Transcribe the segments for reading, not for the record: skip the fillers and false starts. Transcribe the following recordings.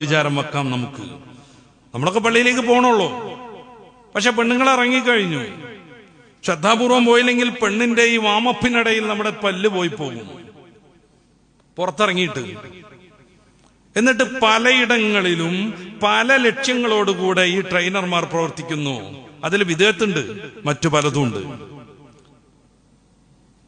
വിചാരം വെക്കാം. നമ്മളൊക്കെ പള്ളിയിലേക്ക് പോകണുള്ളൂ. പക്ഷെ പെണ്ണുങ്ങൾ ഇറങ്ങിക്കഴിഞ്ഞു. ശ്രദ്ധാപൂർവം പോയില്ലെങ്കിൽ പെണ്ണിന്റെ ഈ വാമപ്പിനിടയിൽ നമ്മുടെ പല്ല് പോയി പോകും പുറത്തിറങ്ങിയിട്ട്. എന്നിട്ട് പലയിടങ്ങളിലും പല ലക്ഷ്യങ്ങളോടുകൂടെ ഈ ട്രെയിനർമാർ പ്രവർത്തിക്കുന്നു. അതിൽ വിദേഹത്തുണ്ട്, മറ്റു പലതുമുണ്ട്.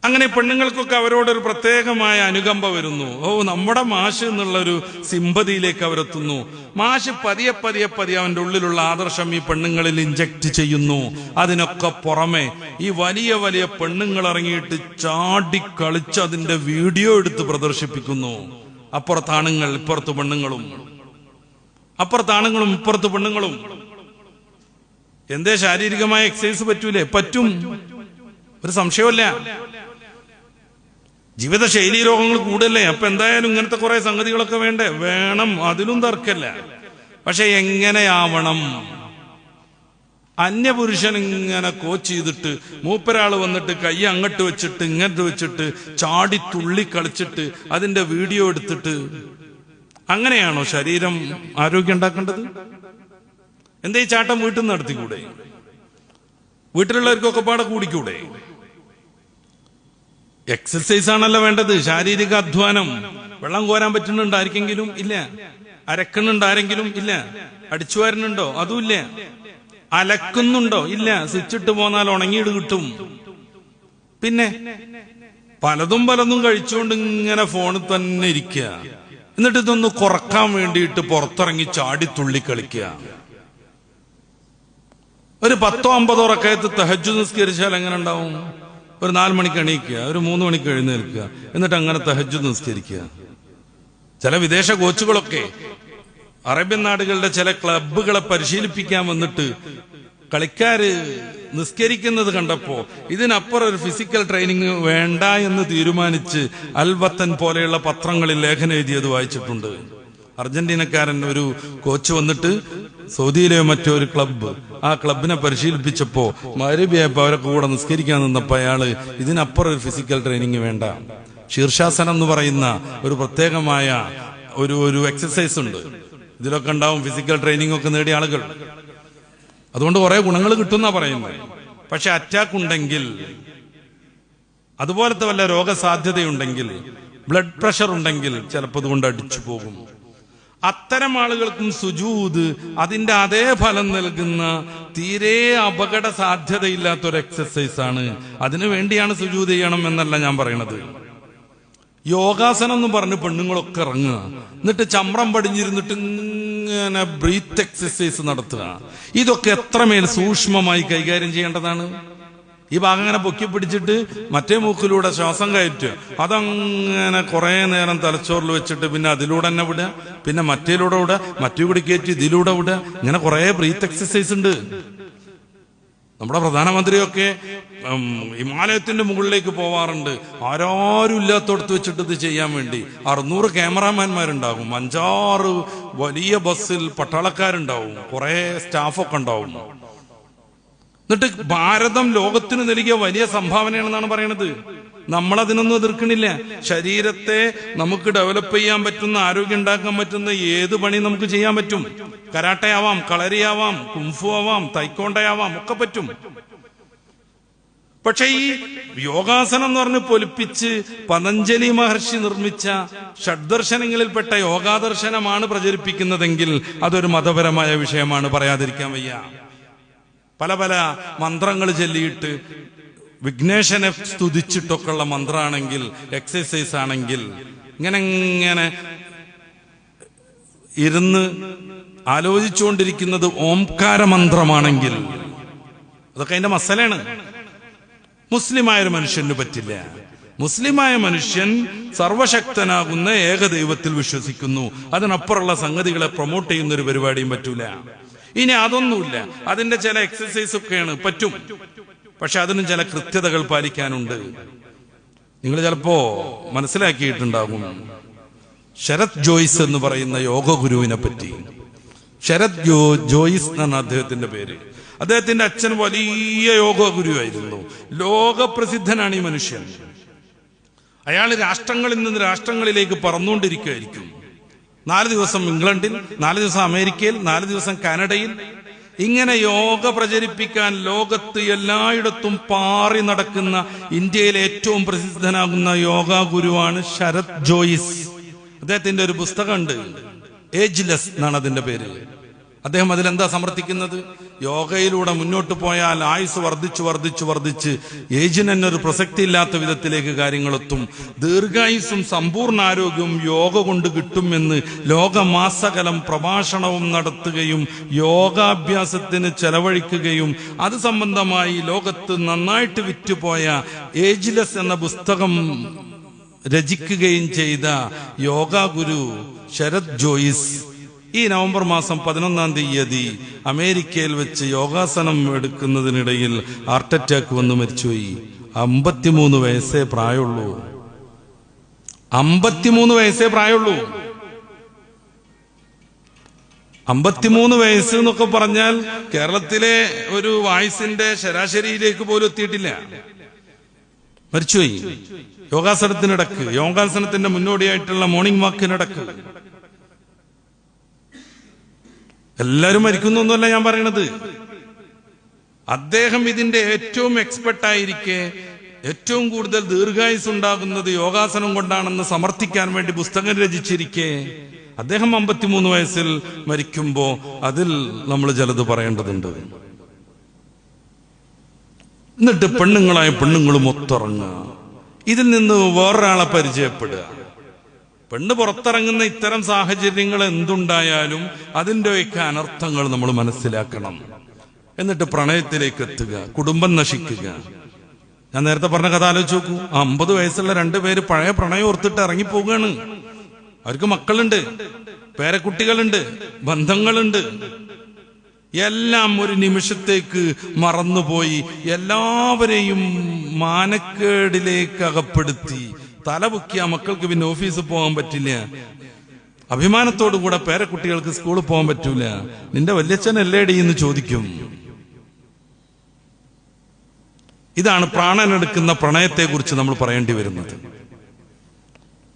അങ്ങനെ പെണ്ണുങ്ങൾക്കൊക്കെ അവരോടൊരു പ്രത്യേകമായ അനുകമ്പ വരുന്നു. നമ്മുടെ മാഷ് എന്നുള്ളൊരു സിമ്പതിയിലേക്ക് അവരെത്തുന്നു. മാഷ് പതിയെ പതിയെ പതിയെ അവന്റെ ഉള്ളിലുള്ള ആദർശം ഈ പെണ്ണുങ്ങളിൽ ഇഞ്ചക്ട് ചെയ്യുന്നു. അതിനൊക്കെ പുറമെ ഈ വലിയ വലിയ പെണ്ണുങ്ങൾ ഇറങ്ങിയിട്ട് ചാടിക്കളിച്ച് അതിന്റെ വീഡിയോ എടുത്ത് പ്രദർശിപ്പിക്കുന്നു. അപ്പുറത്താണുങ്ങൾ, ഇപ്പുറത്ത് പെണ്ണുങ്ങളും, അപ്പുറത്താണുങ്ങളും ഇപ്പുറത്ത് പെണ്ണുങ്ങളും. എന്തേ ശാരീരികമായ എക്സസൈസ് പറ്റൂലേ? പറ്റും, ഒരു സംശയമല്ല. ജീവിതശൈലി രോഗങ്ങൾ കൂടല്ലേ? അപ്പൊ എന്തായാലും ഇങ്ങനത്തെ കുറെ സംഗതികളൊക്കെ വേണം, അതിലും തർക്കല്ല. പക്ഷെ എങ്ങനെയാവണം? അന്യപുരുഷൻ ഇങ്ങനെ കോച്ച് ചെയ്തിട്ട് മൂപ്പരാള് വന്നിട്ട് കൈ അങ്ങോട്ട് വെച്ചിട്ട് ഇങ്ങോട്ട് വെച്ചിട്ട് ചാടി തുള്ളി കളിച്ചിട്ട് അതിന്റെ വീഡിയോ എടുത്തിട്ട് അങ്ങനെയാണോ ശരീരം ആരോഗ്യം ഉണ്ടാക്കേണ്ടത്? എന്താ ഈ ചാട്ടം വീട്ടിൽ നിന്ന് നടത്തിക്കൂടെ? വീട്ടിലുള്ളവർക്കൊക്കെ പാടെ കൂടിക്കൂടെ? എക്സസൈസ് ആണല്ലോ വേണ്ടത്, ശാരീരിക അധ്വാനം. വെള്ളം കോരാൻ പറ്റുന്നുണ്ടോ ആർക്കെങ്കിലും? ഇല്ല. അരക്കുന്നുണ്ടോ ആരെങ്കിലും? ഇല്ല. അടിച്ചു വാരുന്നുണ്ടോ? അതുമില്ല. അലക്കുന്നുണ്ടോ? ഇല്ല. സ്വിച്ചിട്ട് പോന്നാൽ ഉണങ്ങിയിട്ട് കിട്ടും. പിന്നെ പലതും കഴിച്ചുകൊണ്ട് ഇങ്ങനെ ഫോണിൽ തന്നെ ഇരിക്കുക. എന്നിട്ട് ഇതൊന്ന് കുറക്കാൻ വേണ്ടിയിട്ട് പുറത്തിറങ്ങി ചാടി തുള്ളി കളിക്കുക. ഒരു 10-50 റക്അത്ത് തഹജ്ജുദ് നിസ്കരിച്ചാൽ എങ്ങനെ ഉണ്ടാവും? ഒരു 4 മണിക്ക് എണീക്കുക, ഒരു 3 മണിക്ക് എഴുന്നേൽക്കുക, എന്നിട്ട് അങ്ങനെ തഹജ്ജുദ് നിസ്കരിക്കുക. ചില വിദേശ കോച്ചുകളൊക്കെ അറേബ്യൻ നാടുകളുടെ ചില ക്ലബ്ബുകളെ പരിശീലിപ്പിക്കാൻ വന്നിട്ട് കളിക്കാര് നിസ്കരിക്കുന്നത് കണ്ടപ്പോ ഇതിനപ്പുറം ഒരു ഫിസിക്കൽ ട്രെയിനിങ് വേണ്ട എന്ന് തീരുമാനിച്ച് അൽവത്തൻ പോലെയുള്ള പത്രങ്ങളിൽ ലേഖനം എഴുതിയത് വായിച്ചിട്ടുണ്ട്. അർജന്റീനക്കാരൻ ഒരു കോച്ച് വന്നിട്ട് സൗദിയിലെ മറ്റൊരു ക്ലബ്ബ്, ആ ക്ലബിനെ പരിശീലിപ്പിച്ചപ്പോ മരുബിയായപ്പോ അവരൊക്കെ കൂടെ നിസ്കരിക്കാൻ നിന്നപ്പോ അയാള് ഇതിനപ്പുറം ഒരു ഫിസിക്കൽ ട്രെയിനിങ് വേണ്ട, ശീർഷാസനം എന്ന് പറയുന്ന ഒരു പ്രത്യേകമായ ഒരു എക്സസൈസ് ഉണ്ട്, ഇതിലൊക്കെ ഉണ്ടാവും ഫിസിക്കൽ ട്രെയിനിങ് ഒക്കെ നേടിയ ആളുകൾ. അതുകൊണ്ട് കുറെ ഗുണങ്ങൾ കിട്ടുന്ന പറയുന്നത്. പക്ഷെ അറ്റാക്ക് ഉണ്ടെങ്കിൽ, അതുപോലത്തെ വല്ല രോഗസാധ്യതയുണ്ടെങ്കിൽ, ബ്ലഡ് പ്രഷർ ഉണ്ടെങ്കിൽ ചിലപ്പോൾ അതുകൊണ്ട് അടിച്ചു പോകും. അത്തരം ആളുകൾക്കും സുജൂദ് അതിന്റെ അതേ ഫലം നൽകുന്ന തീരെ അപകട സാധ്യതയില്ലാത്തൊരു എക്സസൈസ് ആണ്. അതിനു വേണ്ടിയാണ് സുജൂദ് ചെയ്യണം എന്നല്ല ഞാൻ പറയണത്. യോഗാസനം എന്ന് പറഞ്ഞ് പെണ്ണുങ്ങളൊക്കെ ഇറങ്ങുക, എന്നിട്ട് ചമ്രം പടിഞ്ഞിരുന്നിട്ട് ഇങ്ങനെ ബ്രീത്ത് എക്സസൈസ് നടത്തുക. ഇതൊക്കെ എത്രമേൽ സൂക്ഷ്മമായി കൈകാര്യം ചെയ്യേണ്ടതാണ്. ഈ ഭാഗം അങ്ങനെ പൊക്കി പിടിച്ചിട്ട് മറ്റേ മൂക്കിലൂടെ ശ്വാസം കയറ്റുക, അതങ്ങനെ കുറെ നേരം തലച്ചോറിൽ വെച്ചിട്ട് പിന്നെ അതിലൂടെ തന്നെ വിടുക, പിന്നെ മറ്റേലൂടെ വിടുക, മറ്റേ കൂടി കയറ്റി ഇതിലൂടെ വിടുക. ഇങ്ങനെ കുറെ ബ്രീത്ത് എക്സസൈസ് ഉണ്ട്. നമ്മുടെ പ്രധാനമന്ത്രിയൊക്കെ ഹിമാലയത്തിന്റെ മുകളിലേക്ക് പോവാറുണ്ട്. ആരും ഇല്ലാത്തടത്ത് വെച്ചിട്ട് ഇത് ചെയ്യാൻ വേണ്ടി 600 ക്യാമറാമാൻമാരുണ്ടാകും, 5-6 വലിയ ബസ്സിൽ പട്ടാളക്കാരുണ്ടാവും, കുറെ സ്റ്റാഫൊക്കെ ഉണ്ടാവും. എന്നിട്ട് ഭാരതം ലോകത്തിന് നൽകിയ വലിയ സംഭാവനയാണെന്നാണ് പറയണത്. നമ്മളതിനൊന്നും എതിർക്കണില്ല. ശരീരത്തെ നമുക്ക് ഡെവലപ്പ് ചെയ്യാൻ പറ്റുന്ന, ആരോഗ്യം ഉണ്ടാക്കാൻ പറ്റുന്ന ഏത് പണി നമുക്ക് ചെയ്യാൻ പറ്റും. കരാട്ടയാവാം, കളരിയാവാം, കുംഫു ആവാം, തൈക്കോണ്ടയാവാം, ഒക്കെ പറ്റും. പക്ഷെ ഈ യോഗാസനം എന്ന് പറഞ്ഞ് പൊലിപ്പിച്ച് പതഞ്ജലി മഹർഷി നിർമ്മിച്ച ഷഡ്ദർശനങ്ങളിൽപ്പെട്ട യോഗാദർശനമാണ് പ്രചരിപ്പിക്കുന്നതെങ്കിൽ അതൊരു മതപരമായ വിഷയമാണ്, പറയാതിരിക്കാൻ വയ്യ. പല മന്ത്രങ്ങൾ ചൊല്ലിയിട്ട് വിഘ്നേശനെ സ്തുതിച്ചിട്ടൊക്കെയുള്ള മന്ത്രമാണെങ്കിൽ, എക്സസൈസ് ആണെങ്കിൽ, ഇങ്ങനെ ഇരുന്ന് ആലോചിച്ചുകൊണ്ടിരിക്കുന്നത് ഓംകാര മന്ത്രമാണെങ്കിൽ അതൊക്കെ അതിന്റെ മസലാണ്. മുസ്ലിമായൊരു മനുഷ്യന് പറ്റില്ല. മുസ്ലിമായ മനുഷ്യൻ സർവശക്തനാകുന്ന ഏകദൈവത്തിൽ വിശ്വസിക്കുന്നു. അതിനപ്പുറമുള്ള സംഗതികളെ പ്രൊമോട്ട് ചെയ്യുന്ന ഒരു പരിപാടിയും പറ്റൂല. ഇനി അതൊന്നുമില്ല, അതിന്റെ ചില എക്സസൈസ് ഒക്കെയാണ് പറ്റും. പക്ഷെ അതിനും ചില കൃത്യതകൾ പാലിക്കാനുണ്ട്. നിങ്ങൾ ചിലപ്പോ മനസ്സിലാക്കിയിട്ടുണ്ടാകും ശരത് ജോയിസ് എന്ന് പറയുന്ന യോഗ ഗുരുവിനെ പറ്റി. ശരത് ജോയിസ് എന്നാണ് അദ്ദേഹത്തിന്റെ പേര്. അദ്ദേഹത്തിന്റെ അച്ഛൻ വലിയ യോഗ ഗുരുവായിരുന്നു. ലോകപ്രസിദ്ധനാണ് ഈ മനുഷ്യൻ. അയാൾ രാഷ്ട്രങ്ങളിൽ നിന്ന് രാഷ്ട്രങ്ങളിലേക്ക് പറന്നുകൊണ്ടിരിക്കുകയായിരിക്കും. 4 ദിവസം ഇംഗ്ലണ്ടിൽ, 4 ദിവസം അമേരിക്കയിൽ, 4 ദിവസം കാനഡയിൽ. ഇങ്ങനെ യോഗ പ്രചരിപ്പിക്കാൻ ലോകത്ത് എല്ലായിടത്തും പാറി നടക്കുന്ന ഇന്ത്യയിലെ ഏറ്റവും പ്രസിദ്ധനാകുന്ന യോഗ ഗുരുവാണ് ശരത് ജോയിസ്. അദ്ദേഹത്തിന്റെ ഒരു പുസ്തകമുണ്ട്, ഏജ്ലെസ് എന്നാണ് അതിന്റെ പേര്. അദ്ദേഹം അതിലെന്താ സമർത്ഥിക്കുന്നത്? യോഗയിലൂടെ മുന്നോട്ട് പോയാൽ ആയുസ് വർദ്ധിച്ച് ഏജിന് തന്നെ ഒരു പ്രസക്തി ഇല്ലാത്ത വിധത്തിലേക്ക് കാര്യങ്ങളെത്തും. ദീർഘായുസ്സും സമ്പൂർണ്ണ ആരോഗ്യവും യോഗ കൊണ്ട് കിട്ടുമെന്ന് ലോകമാസകലം പ്രഭാഷണവും നടത്തുകയും യോഗാഭ്യാസത്തിന് ചെലവഴിക്കുകയും അത് സംബന്ധമായി ലോകത്ത് നന്നായിട്ട് വിറ്റുപോയ ഏജ്ലെസ് എന്ന പുസ്തകം രചിക്കുകയും ചെയ്ത യോഗ ഗുരു ശരത് ജോയിസ് ഈ നവംബർ മാസം 11-ാം തീയതി അമേരിക്കയിൽ വെച്ച് യോഗാസനം എടുക്കുന്നതിനിടയിൽ ഹാർട്ട് അറ്റാക്ക് വന്ന് മരിച്ചുപോയി. 53 വയസ്സേ പ്രായമുള്ളൂ. 53 വയസ്സേ പ്രായമുള്ളൂ. 53 വയസ്സ് എന്നൊക്കെ പറഞ്ഞാൽ കേരളത്തിലെ ഒരു വയസ്സിന്റെ ശരാശരിയിലേക്ക് പോലും എത്തിയിട്ടില്ല. മരിച്ചുപോയി യോഗാസനത്തിനിടക്ക്, യോഗാസനത്തിന്റെ മുന്നോടിയായിട്ടുള്ള മോർണിംഗ് വാക്കിനിടക്ക്. എല്ലാവരും മരിക്കുന്നൊന്നുമല്ല ഞാൻ പറയണത്. അദ്ദേഹം ഇതിന്റെ ഏറ്റവും എക്സ്പെർട്ടായിരിക്കെ ഏറ്റവും കൂടുതൽ ദീർഘായുസ് ഉണ്ടാകുന്നത് യോഗാസനം കൊണ്ടാണെന്ന് സമർത്ഥിക്കാൻ വേണ്ടി പുസ്തകം രചിച്ചിരിക്കെ അദ്ദേഹം 53 വയസ്സിൽ മരിക്കുമ്പോ അതിൽ നമ്മൾ ചിലത് പറയേണ്ടതുണ്ട്. എന്നിട്ട് പെണ്ണുങ്ങളും ഒത്തിറങ്ങുക, ഇതിൽ നിന്ന് വേറൊരാളെ പരിചയപ്പെടുക. പെണ്ണ് പുറത്തിറങ്ങുന്ന ഇത്തരം സാഹചര്യങ്ങൾ എന്തുണ്ടായാലും അതിൻ്റെയൊക്കെ അനർത്ഥങ്ങൾ നമ്മൾ മനസ്സിലാക്കണം. എന്നിട്ട് പ്രണയത്തിലേക്ക് എത്തുക, കുടുംബം നശിക്കുക. ഞാൻ നേരത്തെ പറഞ്ഞ കഥ ആലോചിച്ച് നോക്കൂ. 50 വയസ്സുള്ള 2 പേര് പഴയ പ്രണയം ഓർത്തിട്ട് ഇറങ്ങിപ്പോവുകയാണ്. അവർക്ക് മക്കളുണ്ട്, പേരക്കുട്ടികളുണ്ട്, ബന്ധങ്ങളുണ്ട്. എല്ലാം ഒരു നിമിഷത്തേക്ക് മറന്നുപോയി എല്ലാവരെയും മാനക്കേടിലേക്ക് അകപ്പെടുത്തി തലപൊക്കിയ മക്കൾക്ക് പിന്നെ ഓഫീസിൽ പോകാൻ പറ്റില്ല. അഭിമാനത്തോടു കൂടെ പേരക്കുട്ടികൾക്ക് സ്കൂളിൽ പോകാൻ പറ്റൂല. നിന്റെ വല്യച്ഛൻ എല്ലേടി എന്ന് ചോദിക്കും. ഇതാണ് പ്രാണനെടുക്കുന്ന പ്രണയത്തെ കുറിച്ച് നമ്മൾ പറയേണ്ടി വരുന്നത്.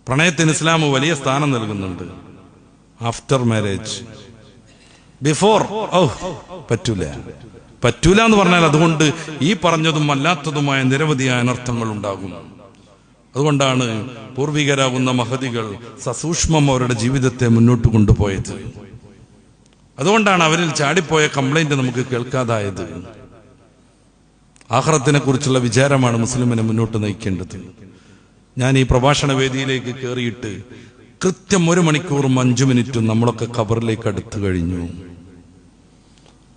പ്രണയത്തിന് ഇസ്ലാം വലിയ സ്ഥാനം നൽകുന്നുണ്ട്. ആഫ്റ്റർ മാരേജ്, ബിഫോർ പറ്റൂല എന്ന് പറഞ്ഞാൽ അതുകൊണ്ട് ഈ പറഞ്ഞതും അല്ലാത്തതുമായ നിരവധിയായ അനർത്ഥങ്ങൾ ഉണ്ടാകും. അതുകൊണ്ടാണ് പൂർവികരാകുന്ന മഹതികൾ സസൂക്ഷ്മം അവരുടെ ജീവിതത്തെ മുന്നോട്ട് കൊണ്ടുപോയത്. അതുകൊണ്ടാണ് അവരിൽ ചാടിപ്പോയ കംപ്ലൈന്റ് നമുക്ക് കേൾക്കാതായത്. ആഖിറത്തിനെ കുറിച്ചുള്ള വിചാരമാണ് മുസ്ലിമിനെ മുന്നോട്ട് നയിക്കേണ്ടത്. ഞാൻ ഈ പ്രഭാഷണ വേദിയിലേക്ക് കയറിയിട്ട് കൃത്യം 1 മണിക്കൂറും 5 മിനിറ്റും നമ്മളൊക്കെ ഖബറിലേക്ക് അടുത്തു കഴിഞ്ഞു.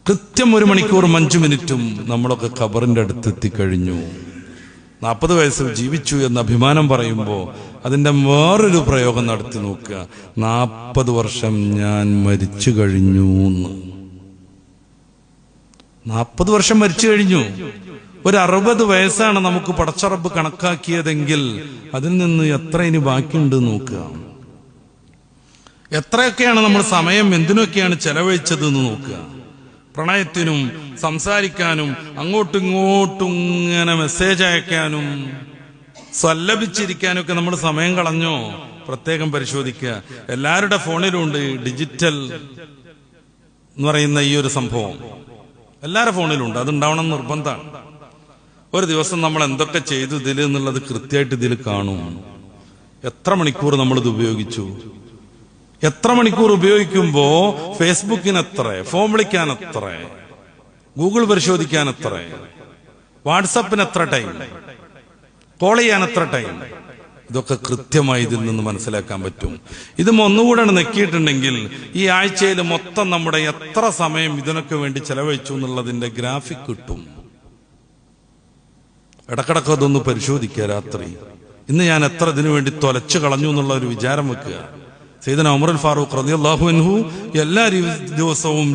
കൃത്യം 1 മണിക്കൂറും 5 മിനിറ്റും നമ്മളൊക്കെ ഖബറിന്റെ അടുത്തെത്തിക്കഴിഞ്ഞു. 40 വയസ്സിൽ ജീവിച്ചു എന്ന് അഭിമാനം പറയുമ്പോൾ അതിന്റെ വേറൊരു പ്രയോഗം നടത്തി നോക്കുക. 40 വർഷം ഞാൻ മരിച്ചു കഴിഞ്ഞു. 40 വർഷം മരിച്ചു കഴിഞ്ഞു. ഒരു 60 വയസ്സാണ് നമുക്ക് പടച്ചറബ് കണക്കാക്കിയതെങ്കിൽ അതിൽ നിന്ന് എത്ര ഇനി ബാക്കിയുണ്ട് നോക്കുക. എത്രയൊക്കെയാണ് നമ്മൾ സമയം എന്തിനൊക്കെയാണ് ചെലവഴിച്ചത് എന്ന് നോക്കുക. പ്രണയത്തിനും സംസാരിക്കാനും അങ്ങോട്ടും ഇങ്ങോട്ടും ഇങ്ങനെ മെസ്സേജ് അയക്കാനും സല്ലപിച്ചിരിക്കാനും ഒക്കെ നമ്മൾ സമയം കളഞ്ഞോ? പ്രത്യേകം പരിശോധിക്കുക. എല്ലാവരുടെ ഫോണിലും ഉണ്ട് ഡിജിറ്റൽ എന്ന് പറയുന്ന ഈ ഒരു സംഭവം. എല്ലാവരുടെ ഫോണിലും ഉണ്ട്. അതുണ്ടാവണം നിർബന്ധമാണ്. ഒരു ദിവസം നമ്മൾ എന്തൊക്കെ ചെയ്തു ഇതിൽ എന്നുള്ളത് കൃത്യമായിട്ട് ഇതിൽ കാണും. എത്ര മണിക്കൂർ നമ്മളിത് ഉപയോഗിച്ചു, എത്ര മണിക്കൂർ ഉപയോഗിക്കുമ്പോ ഫേസ്ബുക്കിന് എത്ര, ഫോൺ വിളിക്കാൻ എത്ര, ഗൂഗിൾ പരിശോധിക്കാൻ എത്ര, വാട്സപ്പിന് എത്ര ടൈം, കോൾ ചെയ്യാൻ എത്ര ടൈം, ഇതൊക്കെ കൃത്യമായി ഇതിൽ നിന്ന് മനസ്സിലാക്കാൻ പറ്റും. ഇത് ഒന്നുകൂടെ നെക്കിയിട്ടുണ്ടെങ്കിൽ ഈ ആഴ്ചയിൽ മൊത്തം നമ്മുടെ എത്ര സമയം ഇതിനൊക്കെ വേണ്ടി ചെലവഴിച്ചു എന്നുള്ളതിന്റെ ഗ്രാഫിക് കിട്ടും. ഇടക്കിടക്ക് അതൊന്ന് പരിശോധിക്കുക. രാത്രി ഇന്ന് ഞാൻ എത്ര ഇതിനു വേണ്ടി തൊലച്ചു കളഞ്ഞു എന്നുള്ള ഒരു വിചാരം വെക്കുക. സയ്യിദുനാ ഉമറുൽ ഫാറൂഖ് റളിയല്ലാഹു അൻഹു എല്ലാ ദിവസവും